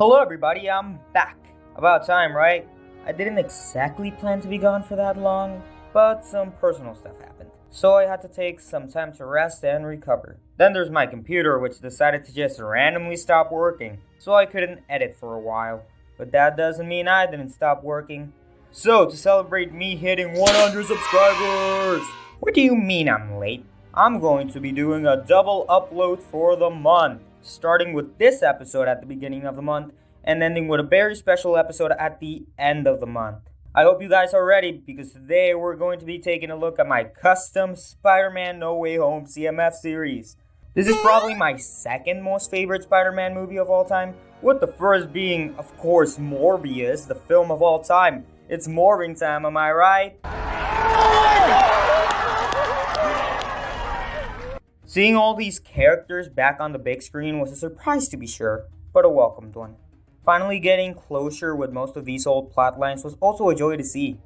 Hello everybody, I'm back. About time, right? I didn't exactly plan to be gone for that long, but some personal stuff happened. So I had to take some time to rest and recover. Then there's my computer, which decided to just randomly stop working, so I couldn't edit for a while. But that doesn't mean I didn't stop working. So to celebrate me hitting 100 subscribers! What do you mean I'm late? I'm going to be doing a double upload for the month, starting with this episode at the beginning of the month and ending with a very special episode at the end of the month. I hope you guys are ready because today we're going to be taking a look at my custom Spider-Man No Way Home CMF series. This is probably my second most favorite Spider-Man movie of all time, with the first being, of course, Morbius, the film of all time. It's Morbin time, am I right? Seeing all these characters back on the big screen was a surprise to be sure, but a welcomed one. Finally getting closure with most of these old plotlines was also a joy to see.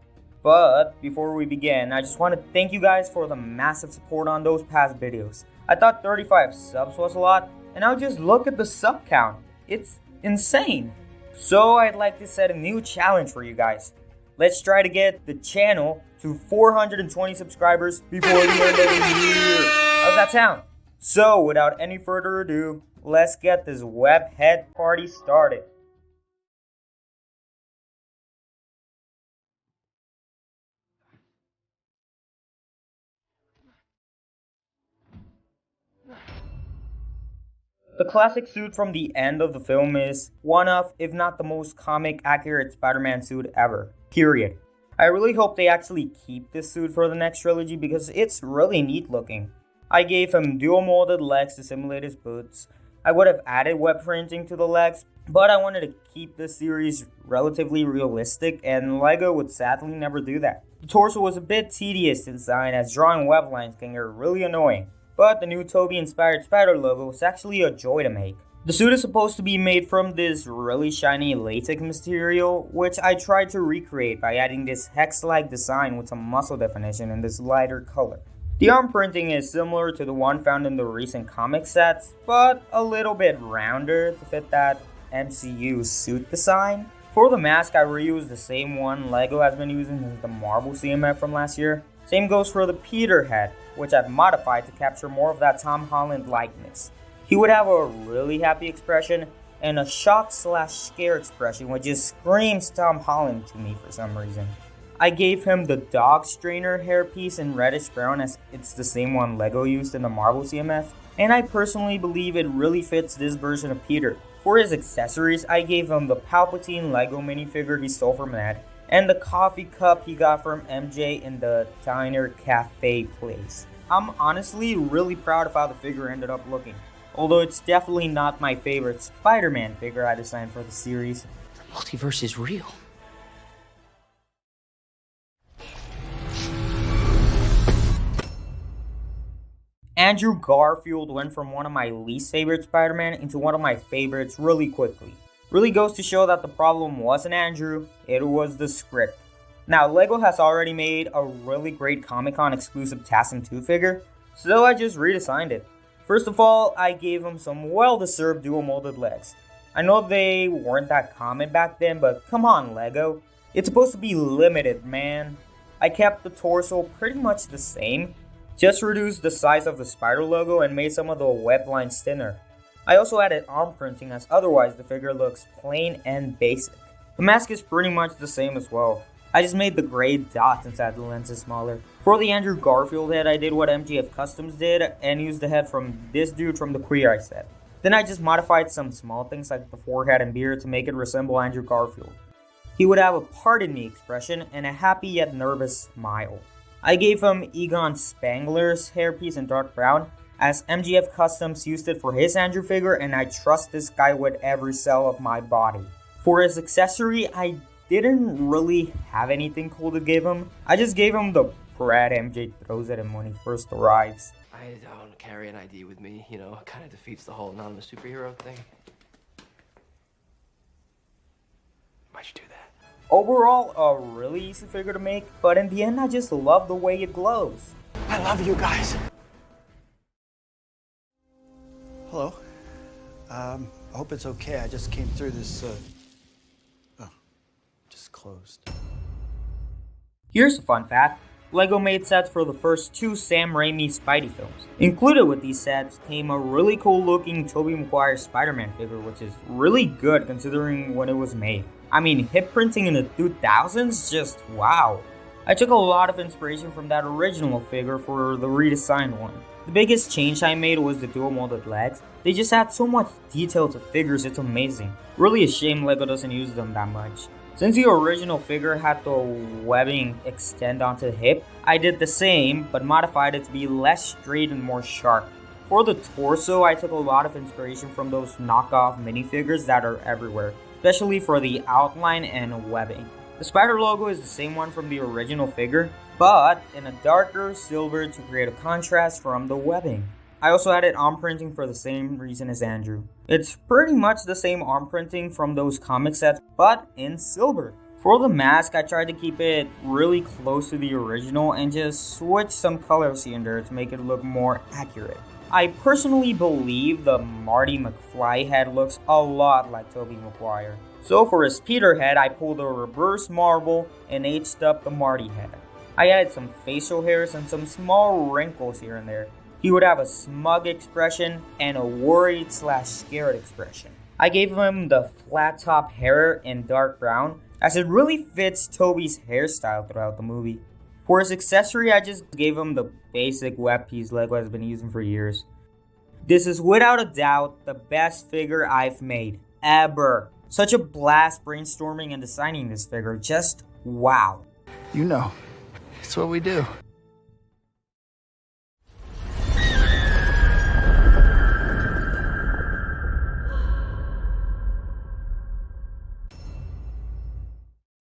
But before we begin, I just want to thank you guys for the massive support on those past videos. I thought 35 subs was a lot, and now just look at the sub count. It's insane. So I'd like to set a new challenge for you guys. Let's try to get the channel to 420 subscribers before the end of the year. How's that sound? So without any further ado, let's get this webhead party started. The classic suit from the end of the film is one of, if not the most comic accurate Spider-Man suit ever. Period. I really hope they actually keep this suit for the next trilogy because it's really neat looking. I gave him dual molded legs to simulate his boots. I would have added web printing to the legs, but I wanted to keep this series relatively realistic and LEGO would sadly never do that. The torso was a bit tedious to design as drawing web lines can get really annoying. But the new Tobey inspired spider logo was actually a joy to make. The suit is supposed to be made from this really shiny latex material, which I tried to recreate by adding this hex-like design with some muscle definition in this lighter color. The arm printing is similar to the one found in the recent comic sets, but a little bit rounder to fit that MCU suit design. For the mask, I reused the same one LEGO has been using since the Marvel CMF from last year. Same goes for the Peter head, which I've modified to capture more of that Tom Holland likeness. He would have a really happy expression and a shocked/scared expression which just screams Tom Holland to me for some reason. I gave him the dog strainer hairpiece in reddish brown as it's the same one LEGO used in the Marvel CMF, and I personally believe it really fits this version of Peter. For his accessories, I gave him the Palpatine LEGO minifigure he stole from Ned, and the coffee cup he got from MJ in the diner cafe place. I'm honestly really proud of how the figure ended up looking, although it's definitely not my favorite Spider-Man figure I designed for the series. The multiverse is real. Andrew Garfield went from one of my least favorite Spider-Man into one of my favorites really quickly. Really goes to show that the problem wasn't Andrew, it was the script. Now, LEGO has already made a really great Comic-Con exclusive TASM 2 figure, so I just redesigned it. First of all, I gave him some well-deserved dual molded legs. I know they weren't that common back then, but come on LEGO, it's supposed to be limited, man. I kept the torso pretty much the same, just reduced the size of the spider logo and made some of the web lines thinner. I also added arm printing as otherwise the figure looks plain and basic. The mask is pretty much the same as well. I just made the gray dots inside the lenses smaller. For the Andrew Garfield head, I did what MGF Customs did and used the head from this dude from the Queer Eye set. Then I just modified some small things like the forehead and beard to make it resemble Andrew Garfield. He would have a pardon me expression and a happy yet nervous smile. I gave him Egon Spangler's hairpiece in dark brown, as MGF Customs used it for his Andrew figure and I trust this guy with every cell of my body. For his accessory, I didn't really have anything cool to give him. I just gave him the brat MJ throws at him when he first arrives. I don't carry an ID with me, you know, it kind of defeats the whole anonymous superhero thing. Why'd you do that? Overall, a really easy figure to make, but in the end I just love the way it glows. I love you guys. Hello. I hope it's okay. I just came through this, oh, just closed. Here's a fun fact. LEGO made sets for the first 2 Sam Raimi Spidey films. Included with these sets came a really cool looking Tobey Maguire Spider-Man figure, which is really good considering when it was made. I mean, hip printing in the 2000s, just wow. I took a lot of inspiration from that original figure for the redesigned one. The biggest change I made was the dual molded legs. They just add so much detail to figures, it's amazing. Really a shame LEGO doesn't use them that much. Since the original figure had the webbing extend onto the hip, I did the same but modified it to be less straight and more sharp. For the torso, I took a lot of inspiration from those knockoff minifigures that are everywhere, especially for the outline and webbing. The spider logo is the same one from the original figure, but in a darker silver to create a contrast from the webbing. I also added arm printing for the same reason as Andrew. It's pretty much the same arm printing from those comic sets, but in silver. For the mask, I tried to keep it really close to the original and just switch some colors here and there to make it look more accurate. I personally believe the Marty McFly head looks a lot like Tobey Maguire. So for his Peter head, I pulled a reverse marble and aged up the Marty head. I added some facial hairs and some small wrinkles here and there. He would have a smug expression and a worried / scared expression. I gave him the flat top hair in dark brown, as it really fits Tobey's hairstyle throughout the movie. For his accessory, I just gave him the basic web piece LEGO has been using for years. This is without a doubt the best figure I've made, ever. Such a blast brainstorming and designing this figure, just wow. You know, it's what we do.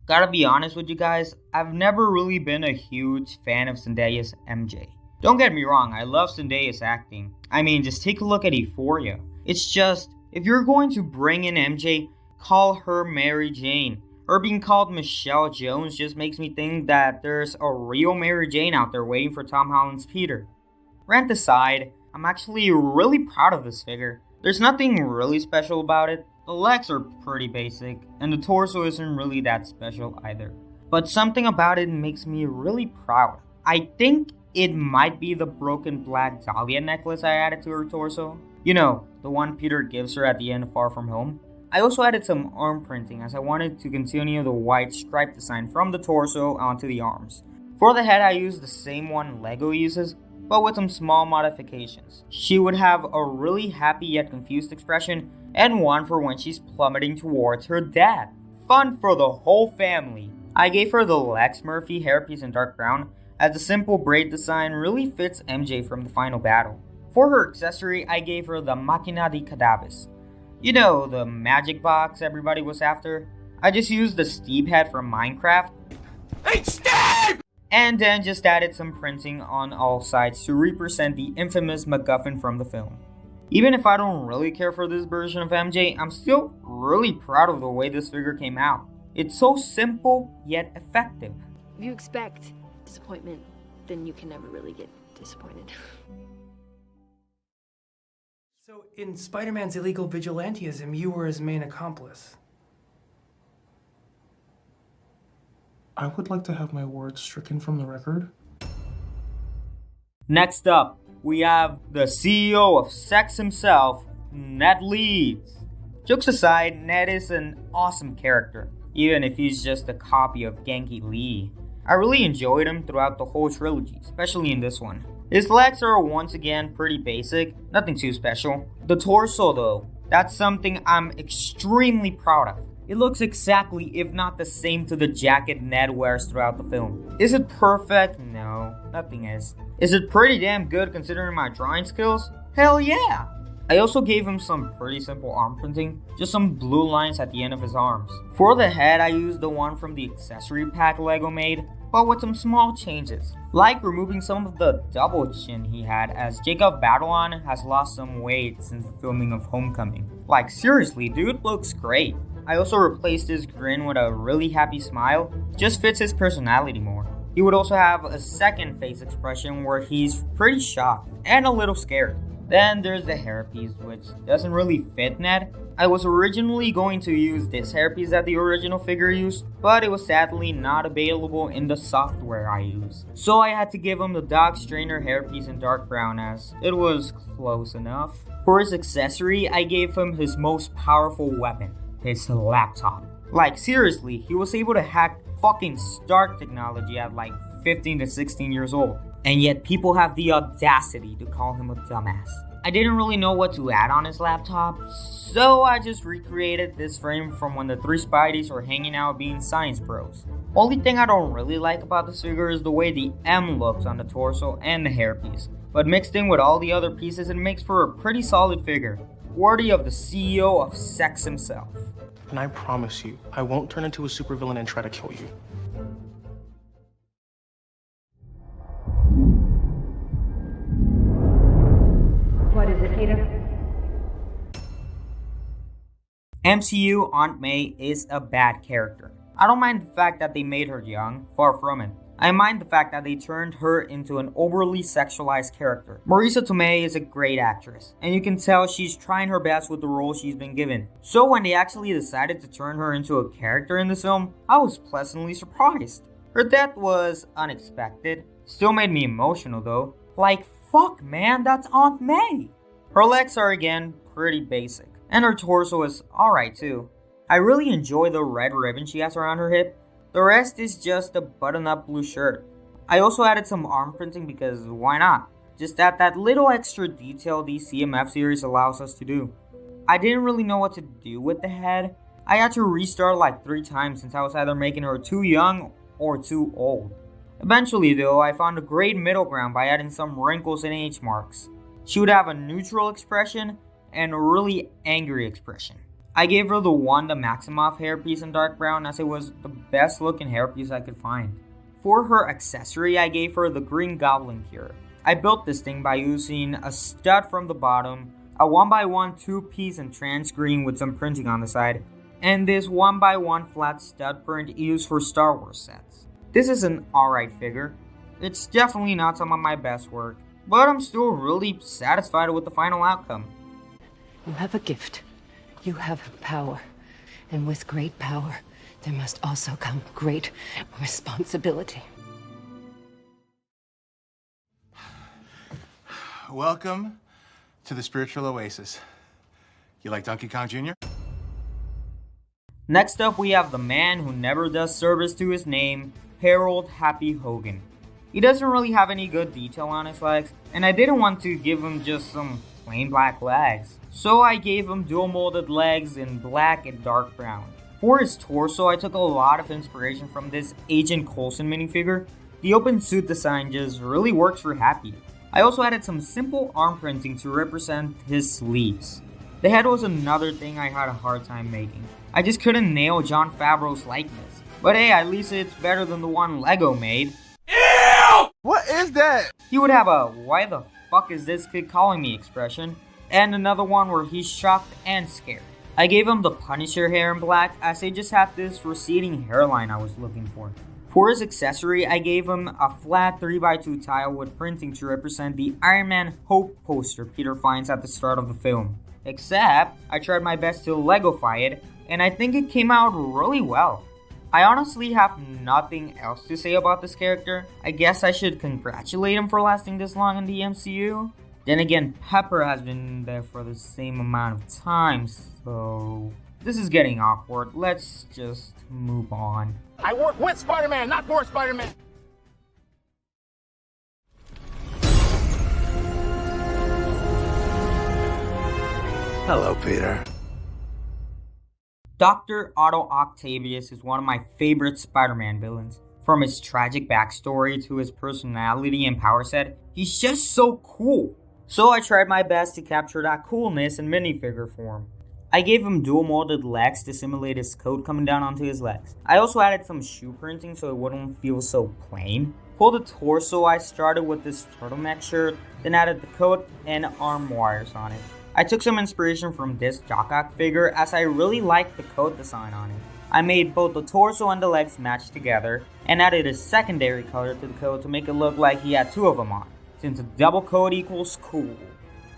Gotta be honest with you guys, I've never really been a huge fan of Zendaya's MJ. Don't get me wrong, I love Zendaya's acting. I mean, just take a look at Euphoria. It's just, if you're going to bring in MJ, call her Mary Jane. Her being called Michelle Jones just makes me think that there's a real Mary Jane out there waiting for Tom Holland's Peter. Rant aside, I'm actually really proud of this figure. There's nothing really special about it. The legs are pretty basic, and the torso isn't really that special either. But something about it makes me really proud. I think it might be the broken black Dahlia necklace I added to her torso. You know, the one Peter gives her at the end of Far From Home. I also added some arm printing as I wanted to continue the white stripe design from the torso onto the arms. For the head, I used the same one LEGO uses, but with some small modifications. She would have a really happy yet confused expression, and one for when she's plummeting towards her dad. Fun for the whole family. I gave her the Lex Murphy hairpiece in dark brown, as the simple braid design really fits MJ from the final battle. For her accessory, I gave her the Machina di Cadabis. You know, the magic box everybody was after? I just used the Steve head from Minecraft. Hey, Steve! And then just added some printing on all sides to represent the infamous MacGuffin from the film. Even if I don't really care for this version of MJ, I'm still really proud of the way this figure came out. It's so simple, yet effective. If you expect disappointment, then you can never really get disappointed. So, in Spider-Man's illegal vigilantism, you were his main accomplice. I would like to have my words stricken from the record. Next up, we have the CEO of sex himself, Ned Leeds. Jokes aside, Ned is an awesome character, even if he's just a copy of Genki Lee. I really enjoyed him throughout the whole trilogy, especially in this one. His legs are once again pretty basic, nothing too special. The torso though, that's something I'm extremely proud of. It looks exactly, if not the same, to the jacket Ned wears throughout the film. Is it perfect? No, nothing is. Is it pretty damn good considering my drawing skills? Hell yeah! I also gave him some pretty simple arm printing, just some blue lines at the end of his arms. For the head, I used the one from the accessory pack LEGO made, but with some small changes, like removing some of the double chin he had, as Jacob Batalon has lost some weight since the filming of Homecoming. Like seriously, dude looks great. I also replaced his grin with a really happy smile, just fits his personality more. He would also have a second face expression where he's pretty shocked and a little scared. Then there's the hairpiece, which doesn't really fit Ned. I was originally going to use this hairpiece that the original figure used, but it was sadly not available in the software I use. So I had to give him the dog strainer hairpiece in dark brown as it was close enough. For his accessory, I gave him his most powerful weapon, his laptop. Like seriously, he was able to hack fucking Stark technology at like 15 to 16 years old. And yet people have the audacity to call him a dumbass. I didn't really know what to add on his laptop, so I just recreated this frame from when the three Spideys were hanging out being science bros. Only thing I don't really like about this figure is the way the M looks on the torso and the hairpiece, but mixed in with all the other pieces it makes for a pretty solid figure, worthy of the CEO of sex himself. And I promise you, I won't turn into a supervillain and try to kill you. What is it, Peter? MCU Aunt May is a bad character. I don't mind the fact that they made her young, far from it. I mind the fact that they turned her into an overly sexualized character. Marisa Tomei is a great actress, and you can tell she's trying her best with the role she's been given. So when they actually decided to turn her into a character in this film, I was pleasantly surprised. Her death was unexpected, still made me emotional though. Like, fuck man, that's Aunt May! Her legs are again pretty basic, and her torso is alright too. I really enjoy the red ribbon she has around her hip. The rest is just a button-up blue shirt. I also added some arm printing because why not? Just add that little extra detail the CMF series allows us to do. I didn't really know what to do with the head. I had to restart like 3 times since I was either making her too young or too old. Eventually though, I found a great middle ground by adding some wrinkles and age marks. She would have a neutral expression and a really angry expression. I gave her the Wanda Maximoff hairpiece in dark brown as it was the best looking hairpiece I could find. For her accessory, I gave her the Green Goblin cure. I built this thing by using a stud from the bottom, a 1x1 2-piece in trans green with some printing on the side, and this 1x1 flat stud print used for Star Wars sets. This is an alright figure. It's definitely not some of my best work, but I'm still really satisfied with the final outcome. You have a gift. You have power. And with great power, there must also come great responsibility. Welcome to the spiritual oasis. You like Donkey Kong Jr.? Next up, we have the man who never does service to his name, Harold Happy Hogan. He doesn't really have any good detail on his legs, and I didn't want to give him just some plain black legs. So I gave him dual molded legs in black and dark brown. For his torso, I took a lot of inspiration from this Agent Coulson minifigure. The open suit design just really works for Happy. I also added some simple arm printing to represent his sleeves. The head was another thing I had a hard time making. I just couldn't nail Jon Favreau's likeness. But hey, at least it's better than the one Lego made. Ew! What is that? He would have a "why the fuck is this kid calling me" expression, and another one where he's shocked and scared. I gave him the Punisher hair in black as they just had this receding hairline I was looking for. For his accessory, I gave him a flat 3x2 tile with printing to represent the Iron Man Hope poster Peter finds at the start of the film. Except, I tried my best to Legofy it, and I think it came out really well. I honestly have nothing else to say about this character. I guess I should congratulate him for lasting this long in the MCU. Then again, Pepper has been there for the same amount of time, so this is getting awkward. Let's just move on. I work with Spider-Man, not for Spider-Man. Hello, Peter. Dr. Otto Octavius is one of my favorite Spider-Man villains. From his tragic backstory to his personality and power set, he's just so cool. So I tried my best to capture that coolness in minifigure form. I gave him dual molded legs to simulate his coat coming down onto his legs. I also added some shoe printing so it wouldn't feel so plain. For the torso, I started with this turtleneck shirt, then added the coat and arm wires on it. I took some inspiration from this Jock figure as I really liked the coat design on it. I made both the torso and the legs match together and added a secondary color to the coat to make it look like he had 2 of them on, since a double coat equals cool.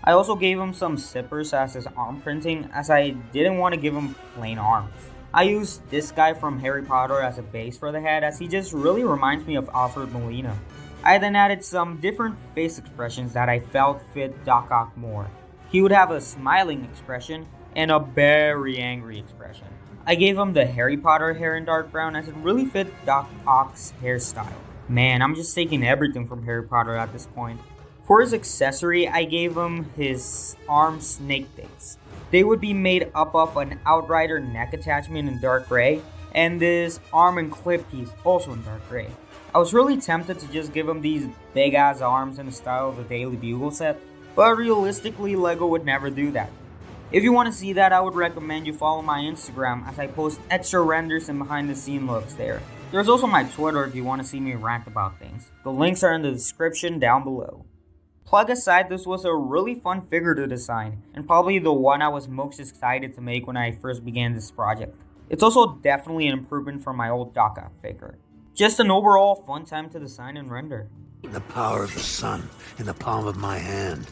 I also gave him some zippers as his arm printing, as I didn't want to give him plain arms. I used this guy from Harry Potter as a base for the head, as he just really reminds me of Alfred Molina. I then added some different face expressions that I felt fit Doc Ock more. He would have a smiling expression and a very angry expression. I gave him the Harry Potter hair in dark brown, as it really fit Doc Ock's hairstyle. Man, I'm just taking everything from Harry Potter at this point. For his accessory, I gave him his arm snake things. They would be made up of an Outrider neck attachment in dark gray, and this arm and clip piece also in dark gray. I was really tempted to just give him these big ass arms in the style of the Daily Bugle set, but realistically LEGO would never do that. If you want to see that, I would recommend you follow my Instagram, as I post extra renders and behind the scene looks there. There's also my Twitter if you want to see me rant about things. The links are in the description down below. Plug aside, this was a really fun figure to design, and probably the one I was most excited to make when I first began this project. It's also definitely an improvement from my old Doc Ock figure. Just an overall fun time to design and render. The power of the sun in the palm of my hand.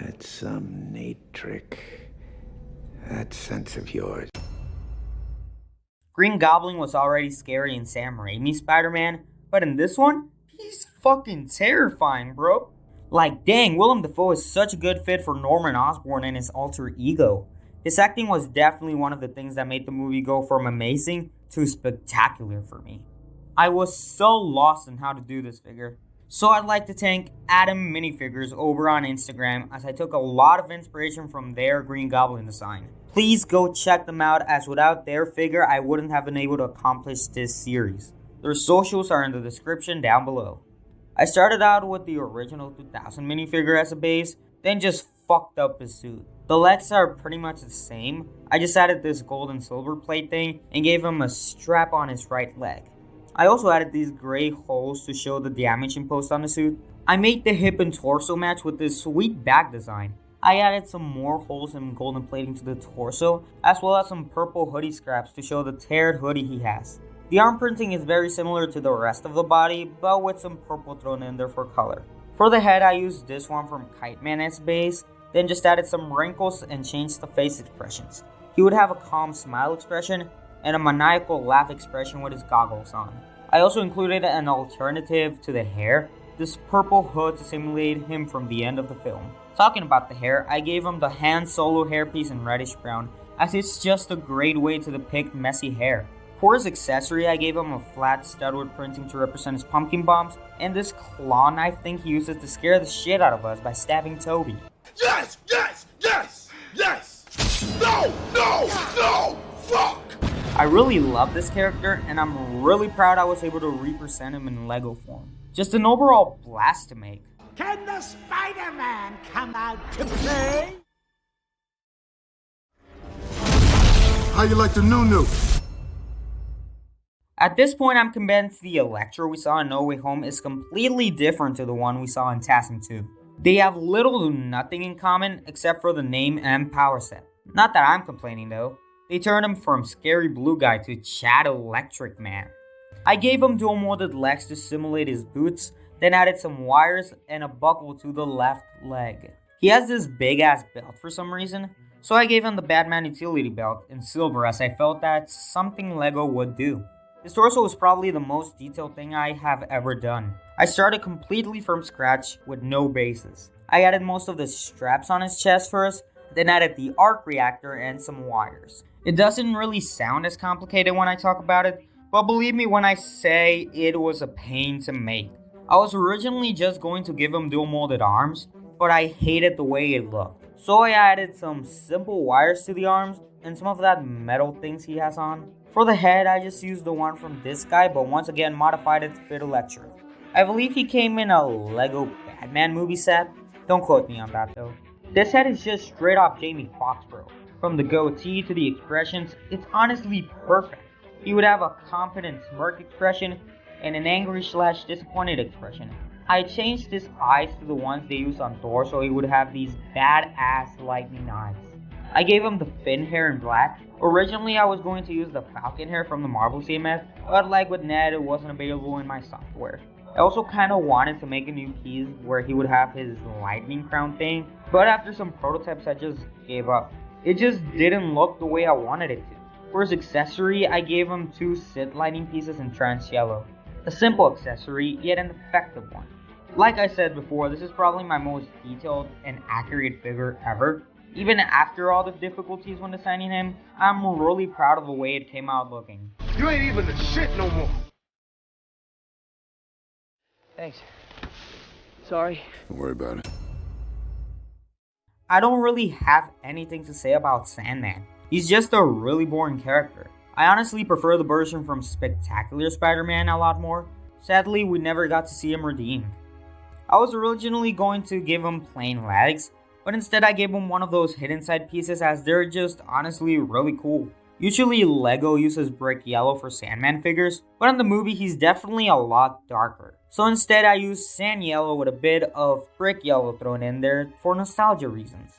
That's some neat trick. That sense of yours. Green Goblin was already scary in Sam Raimi's Spider-Man, but in this one, he's fucking terrifying, bro. Like, dang, Willem Dafoe is such a good fit for Norman Osborn and his alter ego. His acting was definitely one of the things that made the movie go from amazing to spectacular for me. I was so lost in how to do this figure. So I'd like to thank Adam Minifigures over on Instagram, as I took a lot of inspiration from their Green Goblin design. Please go check them out, as without their figure I wouldn't have been able to accomplish this series. Their socials are in the description down below. I started out with the original 2000 minifigure as a base, then just fucked up his suit. The legs are pretty much the same. I just added this gold and silver plate thing and gave him a strap on his right leg. I also added these gray holes to show the damage imposed on the suit. I made the hip and torso match with this sweet bag design. I added some more holes and golden plating to the torso, as well as some purple hoodie scraps to show the teared hoodie he has. The arm printing is very similar to the rest of the body, but with some purple thrown in there for color. For the head, I used this one from Kite Man as base, then just added some wrinkles and changed the face expressions. He would have a calm smile expression and a maniacal laugh expression with his goggles on. I also included an alternative to the hair, this purple hood to simulate him from the end of the film. Talking about the hair, I gave him the Han Solo hairpiece in reddish brown, as it's just a great way to depict messy hair. For his accessory, I gave him a flat studwood printing to represent his pumpkin bombs, and this claw knife thing he uses to scare the shit out of us by stabbing Tobey. Yes! Yes! Yes! Yes! No! No! No! Fuck! I really love this character, and I'm really proud I was able to represent him in Lego form. Just an overall blast to make. Can the Spider-Man come out to play? How you like the new? At this point, I'm convinced the Electro we saw in No Way Home is completely different to the one we saw in TASM 2. They have little to nothing in common except for the name and power set. Not that I'm complaining though. They turned him from Scary Blue Guy to Chad Electric Man. I gave him dual molded legs to simulate his boots, then added some wires and a buckle to the left leg. He has this big ass belt for some reason, so I gave him the Batman utility belt in silver, as I felt that's something Lego would do. His torso was probably the most detailed thing I have ever done. I started completely from scratch with no bases. I added most of the straps on his chest first, then added the arc reactor and some wires. It doesn't really sound as complicated when I talk about it, but believe me when I say it was a pain to make. I was originally just going to give him dual molded arms, but I hated the way it looked. So I added some simple wires to the arms and some of that metal things he has on. For the head, I just used the one from this guy, but once again modified it to fit Electro. I believe he came in a Lego Batman movie set. Don't quote me on that though. This head is just straight off Jamie Foxx, bro. From the goatee to the expressions, it's honestly perfect. He would have a confident smirk expression and an angry/disappointed expression. I changed his eyes to the ones they use on Thor so he would have these badass lightning eyes. I gave him the fin hair in black. Originally I was going to use the Falcon hair from the Marvel CMF, but like with Ned, it wasn't available in my software. I also kind of wanted to make a new piece where he would have his lightning crown thing, but after some prototypes I just gave up. It just didn't look the way I wanted it to. For his accessory, I gave him 2 Sith lighting pieces in trans yellow. A simple accessory, yet an effective one. Like I said before, this is probably my most detailed and accurate figure ever. Even after all the difficulties when designing him, I'm really proud of the way it came out looking. You ain't even the shit no more. Thanks. Sorry. Don't worry about it. I don't really have anything to say about Sandman. He's just a really boring character. I honestly prefer the version from Spectacular Spider-Man a lot more. Sadly, we never got to see him redeemed. I was originally going to give him plain legs, but instead I gave him one of those hidden side pieces as they're just honestly really cool. Usually LEGO uses brick yellow for Sandman figures, but in the movie he's definitely a lot darker. So instead I used sand yellow with a bit of brick yellow thrown in there for nostalgia reasons.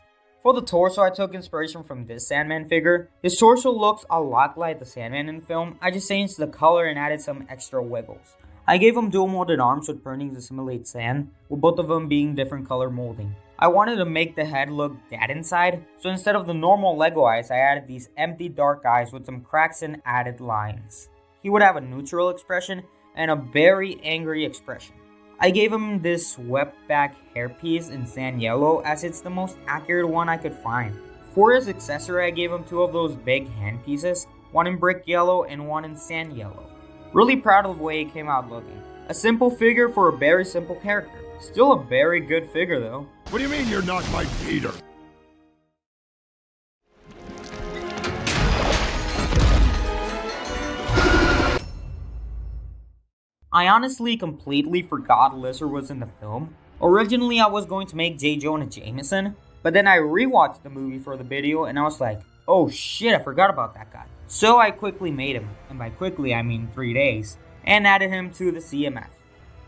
For the torso, I took inspiration from this Sandman figure. His torso looks a lot like the Sandman in the film, I just changed the color and added some extra wiggles. I gave him dual molded arms with printing to simulate sand, with both of them being different color molding. I wanted to make the head look dead inside, so instead of the normal Lego eyes, I added these empty dark eyes with some cracks and added lines. He would have a neutral expression and a very angry expression. I gave him this swept back hairpiece in sand yellow as it's the most accurate one I could find. For his accessory, I gave him 2 of those big hand pieces, one in brick yellow and one in sand yellow. Really proud of the way it came out looking. A simple figure for a very simple character. Still a very good figure though. What do you mean you're not my Peter? I honestly completely forgot Lizard was in the film. Originally I was going to make J. Jonah Jameson, but then I rewatched the movie for the video and I was like, oh shit, I forgot about that guy. So I quickly made him, and by quickly I mean 3 days, and added him to the CMF.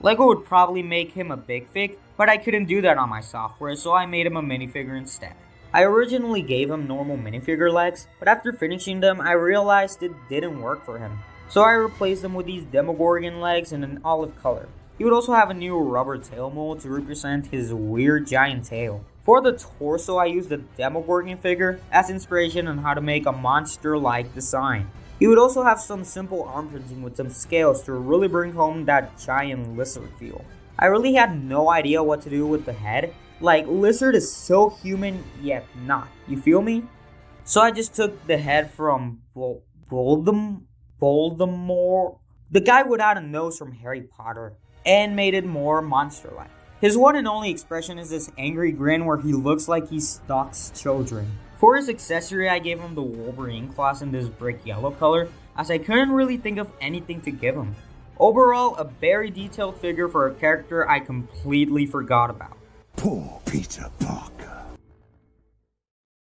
LEGO would probably make him a big fig, but I couldn't do that on my software, so I made him a minifigure instead. I originally gave him normal minifigure legs, but after finishing them I realized it didn't work for him. So I replaced them with these Demogorgon legs in an olive color. He would also have a new rubber tail mold to represent his weird giant tail. For the torso, I used the Demogorgon figure as inspiration on how to make a monster-like design. He would also have some simple arm printing with some scales to really bring home that giant lizard feel. I really had no idea what to do with the head. Like, Lizard is so human, yet not. You feel me? So I just took the head from Voldemort, the guy without a nose from Harry Potter, and made it more monster-like. His one and only expression is this angry grin where he looks like he stalks children. For his accessory, I gave him the Wolverine claws in this brick yellow color, as I couldn't really think of anything to give him. Overall, a very detailed figure for a character I completely forgot about. Poor Peter Parker.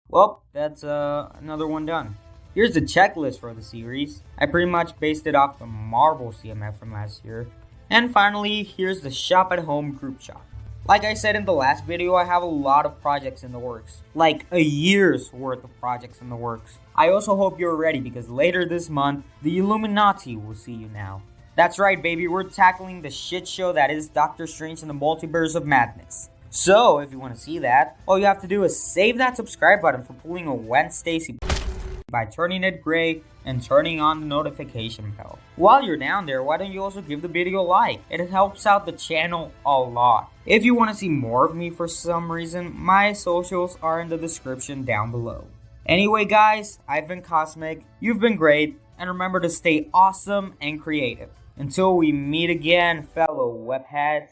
Well, that's another one done. Here's the checklist for the series. I pretty much based it off the Marvel CMF from last year. And finally, here's the shop at home group shop. Like I said in the last video, I have a lot of projects in the works. Like a year's worth of projects in the works. I also hope you're ready because later this month, the Illuminati will see you now. That's right, baby, we're tackling the shit show that is Doctor Strange in the Multiverse of Madness. So, if you want to see that, all you have to do is save that subscribe button for pulling a Gwen Stacy by turning it gray and turning on the notification bell. While you're down there, why don't you also give the video a like? It helps out the channel a lot. If you want to see more of me for some reason, my socials are in the description down below. Anyway guys, I've been Cosmic, you've been great, and remember to stay awesome and creative. Until we meet again, fellow webheads.